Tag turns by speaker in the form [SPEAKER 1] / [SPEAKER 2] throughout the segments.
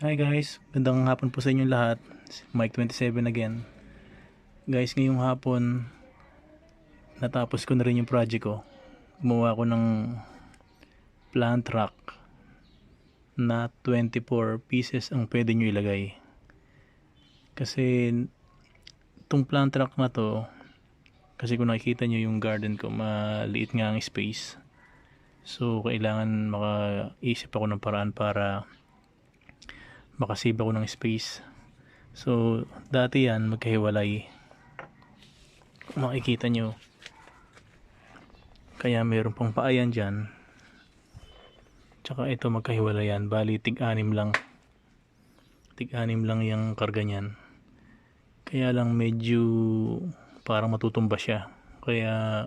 [SPEAKER 1] Hi guys, gandang hapon po sa inyong lahat. Mike 27 again. Guys, ngayong hapon natapos ko na rin yung project ko. Gumawa ko ng plant rack na 24 pieces ang pwede nyo ilagay. Kasi itong plant rack na to, kasi kung nakikita nyo yung garden ko, maliit nga ang space. So kailangan makaisip ako ng paraan para makasave ako ng space. So dati yan magkahiwalay, makikita nyo, kaya mayroon pang paayan dyan, tsaka ito magkahiwalay yan. Bali tig-anim lang yung karga nyan, kaya lang medyo parang matutumba siya. Kaya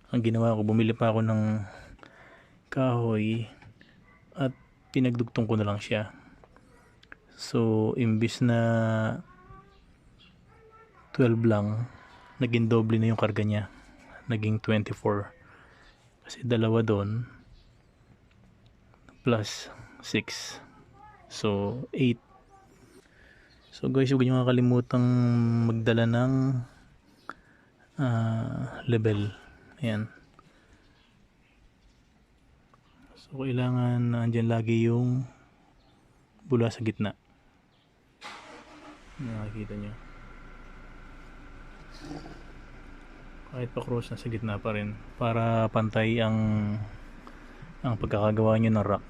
[SPEAKER 1] ang ginawa ko, bumili pa ako ng kahoy at pinagdugtong ko na lang siya. So imbis na 12 lang, naging doble na yung karga niya, naging 24. Kasi dalawa doon plus 6, so 8. So guys, huwag nyo kakalimutang magdala ng level. Ayan, so kailangan andyan lagi yung bula sa gitna. Nakikita nyo, kahit pa cross na sa gitna pa rin, para pantay ang pagkakagawa nyo ng rack.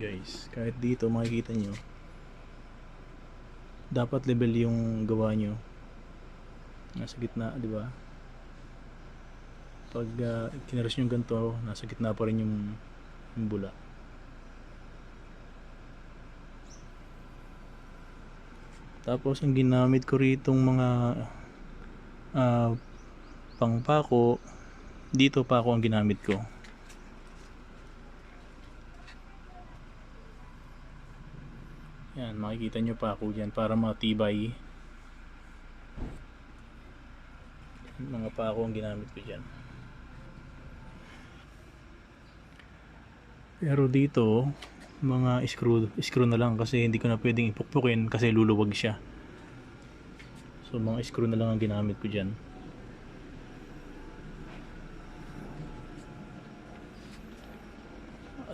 [SPEAKER 1] Guys, kahit dito makikita nyo, dapat level yung gawa nyo, nasa gitna, di ba? Pag kinaros nyo ganito, nasa gitna pa rin yung bula. Tapos ang ginamit ko ritong mga pangpako, dito pa ako ang ginamit ko. Yan, makikita nyo pa ako dyan para matibay. Mga pako ang ginamit ko dyan. Pero dito mga screw na lang, kasi hindi ko na pwedeng ipukpukin kasi luluwag siya. So mga screw na lang ang ginamit ko dyan.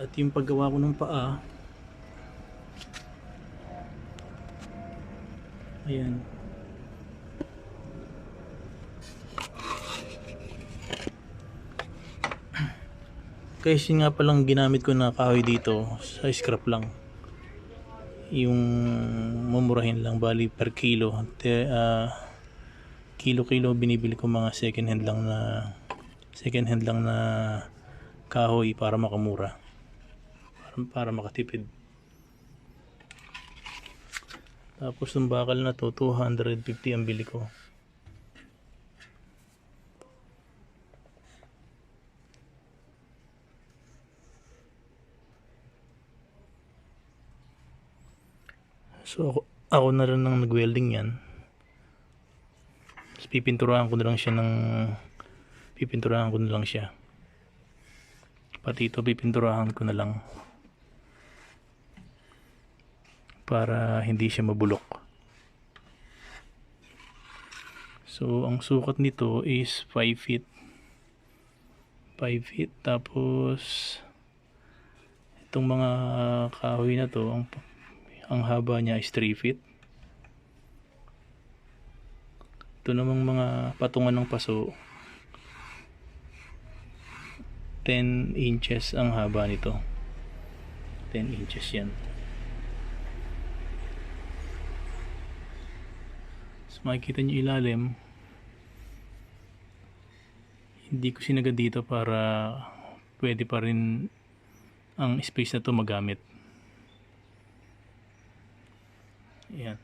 [SPEAKER 1] At yung paggawa ko ng paa, ayan, kasi nga palang ginamit ko na kahoy dito, sa scrap lang, yung mumurahin lang. Bali per kilo, kilo binibili ko mga second hand lang na kahoy para makamura, para makatipid. Tapos yung bakal na to, 250 ang bili ko. So ako na rin ang nag-welding yan. Tapos pipinturahan ko na lang siya. Pati ito pipinturahan ko na lang para hindi siya mabulok. So ang sukat nito is 5 feet. Tapos itong mga kahoy na to, ang haba niya is 3 feet. Ito namang mga patungan ng paso, 10 inches ang haba nito. 10 inches yan. So makikita nyo ilalim, hindi ko sinagad dito para pwede pa rin ang space na to magamit. Ayan.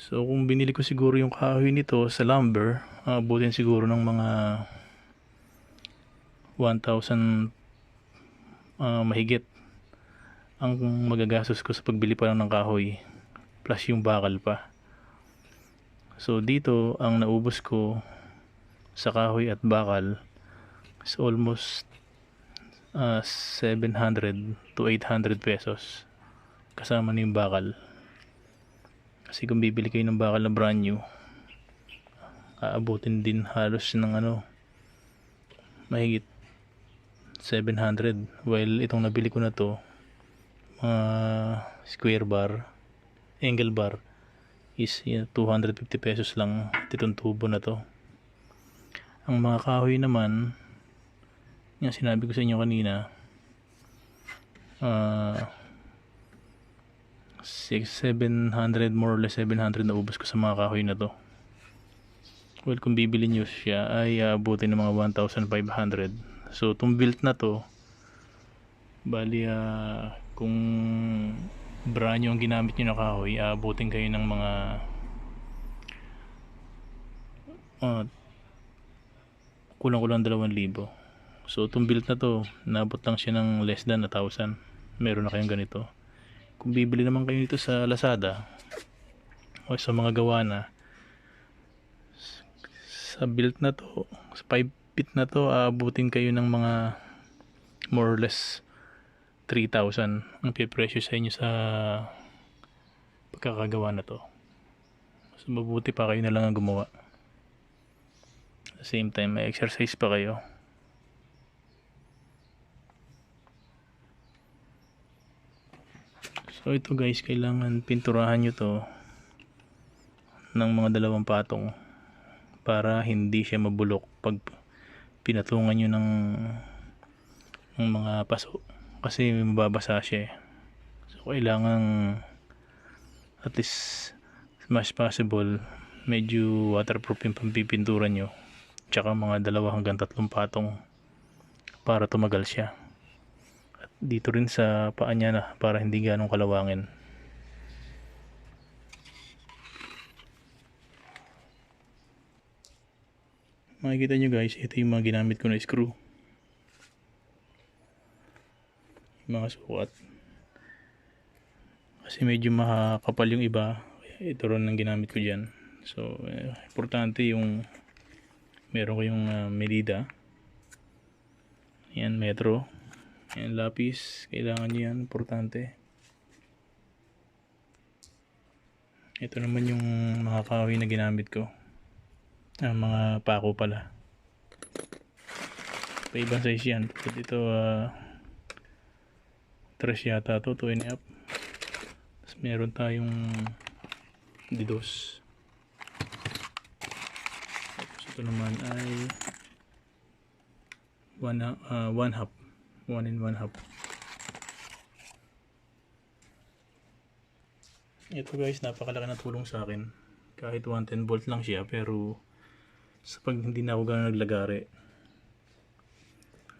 [SPEAKER 1] So kung binili ko siguro yung kahoy nito sa lumber, abutin siguro ng mga 1,000 mahigit ang magagastos ko sa pagbili pa lang ng kahoy, plus yung bakal pa. So dito ang naubos ko sa kahoy at bakal is almost 700 to 800 pesos kasama na yung bakal. Kasi kung bibili kayo ng bakal na brand new, aabutin din halos ng mahigit 700, while itong nabili ko na to, square bar, angle bar, is 250 pesos lang itong tubo na to. Ang mga kahoy naman, yung sinabi ko sa inyo kanina, 700, more or less 700 na ubos ko sa mga kahoy na to. Well, kung bibili nyo siya ay abutin ng mga 1,500. So itong built na to, bali kung brand new ang ginamit nyo na kahoy, abutin kayo ng mga kulang-kulang 2,000. So itong built na to, nabot lang siya ng less than 1,000. Meron na kayong ganito. Kung bibili naman kayo nito sa Lazada o sa mga gawa na, sa built na to, sa 5 feet na to, aabutin kayo ng mga more or less 3,000 ang pipresyo sa inyo sa pagkakagawa na to. So mabuti pa kayo na lang ang gumawa. At the same time, may exercise pa kayo. So ito guys, kailangan pinturahan nyo to ng mga 2 patong para hindi siya mabulok pag pinatungan nyo ng mga paso, kasi mababasa siya. So kailangan at least as much possible medyo waterproof yung pampipintura nyo, tsaka mga 2 hanggang 3 patong para tumagal siya. At dito rin sa paa niya na para hindi ganong kalawangin. Makikita nyo guys, ito yung mga ginamit ko na screw, yung mga sukat, kasi medyo makakapal yung iba, ito rin ang ginamit ko dyan. So importante yung meron kayong medida, yan, metro, yan, lapis, kailangan nyo yan, importante. Ito naman yung mga kahoy na ginamit ko, mga pako pala, pa ibang size yan. Ito 3 yata to, 2.5. Tapos meron tayong didos. Tapos ito naman ay 1 half, 1 and 1 half. Ito guys, napakalaki na tulong sa akin. Kahit 110 volt lang siya, pero sa pag hindi na ako gano'n naglagari,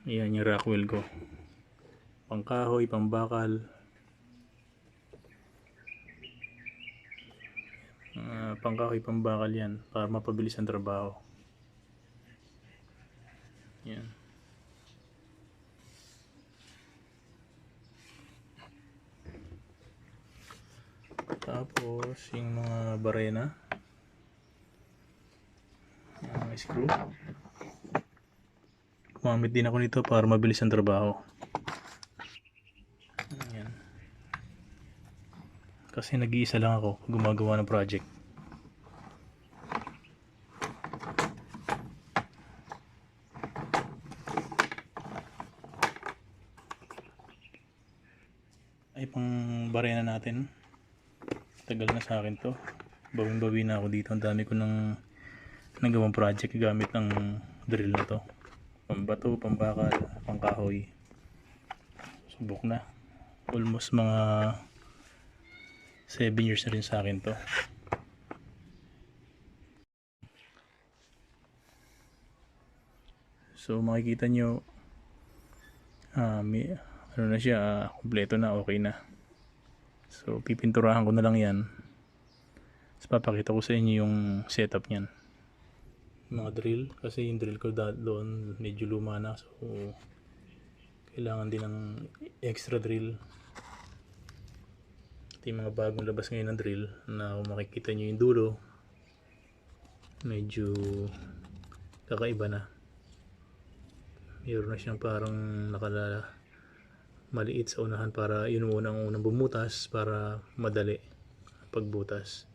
[SPEAKER 1] ayan yung rockwell ko, pangkahoy, pambakal, pangkahoy, pambakal yan para mapabilis ang trabaho. Yan. Tapos yung mga barena, mga screw, gumamit din ako nito para mabilis ang trabaho. Ayan. Kasi nag-iisa lang ako gumagawa ng project. Ay, pang barena natin, tagal na sa akin to, bawing-bawi na ako dito. Ang dami ko ng nagawang project gamit ng drill na to, pambato, pambakal, pangkahoy. Subok na, almost mga 7 years na rin sa akin to. So makikita nyo, may ano na siya, kompleto na, okay na. So pipinturahan ko na lang yan So, papakita ko sa inyo yung setup niyan. Mga drill, kasi yung drill ko doon medyo luma na, so kailangan din ng extra drill. Ito yung mga bagong labas ngayon ng drill na kung makikita nyo yung dulo, medyo kakaiba na. Mayroon na siyang parang nakalala maliit sa unahan, para yun unang bumutas para madali pagbutas.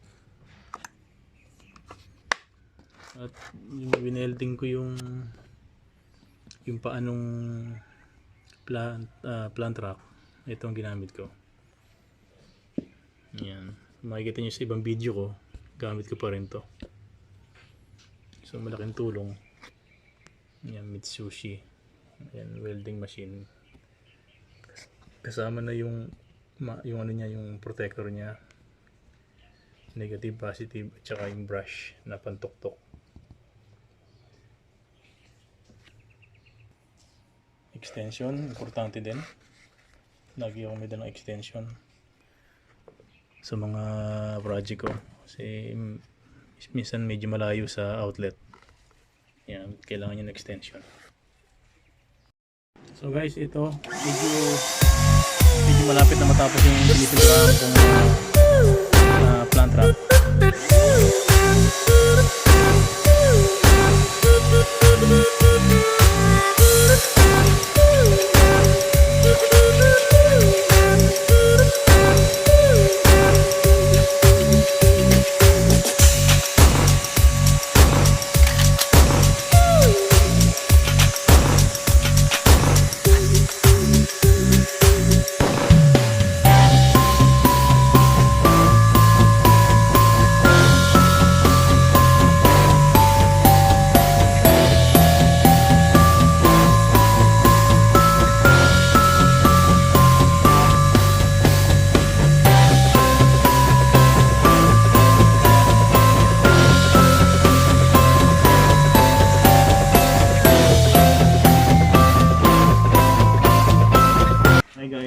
[SPEAKER 1] At yung winelding ko yung paanong plant rack, ito ang ginamit ko. Yan, makikita nyo sa ibang video ko, gamit ko pa rin to. So malaking tulong. Yan, Mitsubishi. Yan, welding machine. Kasama na yung ano niya, yung protector niya, negative, positive, at saka yung brush na pantuktok. Extension, importante din. Lagi ako may dalang extension sa mga project ko, kasi minsan medyo malayo sa outlet. Yan, kailangan yung extension. So guys, ito medyo malapit na matapos yung pinipinturahan kong plant rack.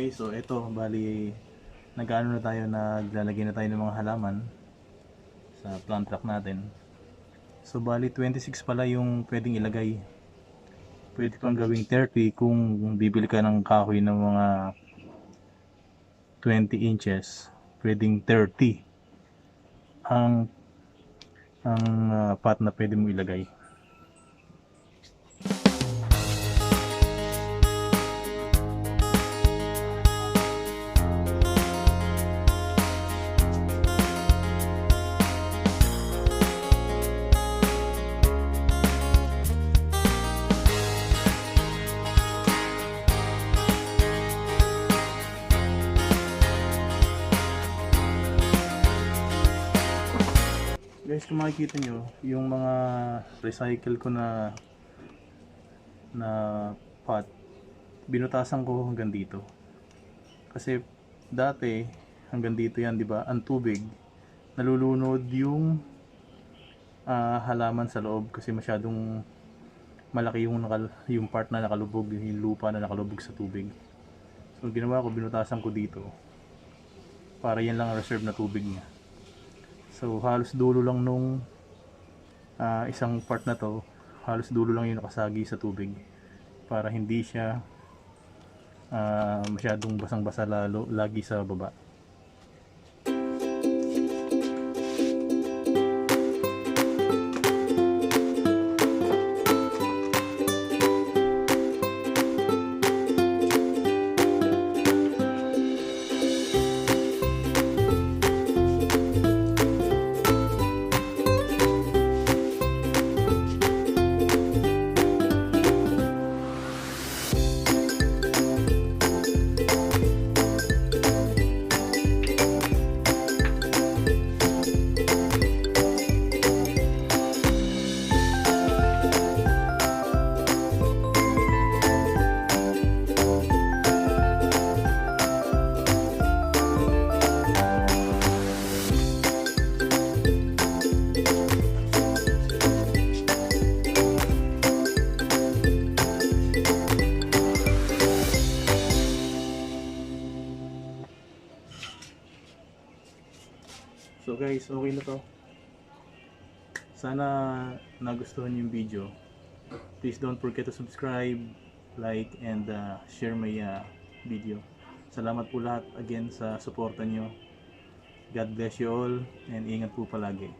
[SPEAKER 1] So ito, bali nag-ano na tayo, naglalagay na tayo ng mga halaman sa plant rack natin. So bali 26 pala yung pwedeng ilagay. Pwede pang gawing 30 kung bibili ka ng kahoy ng mga 20 inches. Pwedeng 30 ang pot na pwede mo ilagay. Guys, kung makikita nyo, yung mga recycle ko na pot, binutasan ko hanggang dito. Kasi dati hanggang dito yan, di ba? Ang tubig, nalulunod yung halaman sa loob kasi masyadong malaki yung part na nakalubog, yung lupa na nakalubog sa tubig. So ginawa ko, binutasan ko dito para yan lang ang reserve na tubig niya. So halos dulo lang nung isang part na to, halos dulo lang yung nakasagi sa tubig para hindi siya masyadong basang-basa lagi sa baba. So guys, okay na to. Sana nagustuhan niyo yung video. Please don't forget to subscribe, like, and share my video. Salamat po lahat again sa suporta nyo. God bless you all and ingat po palagi.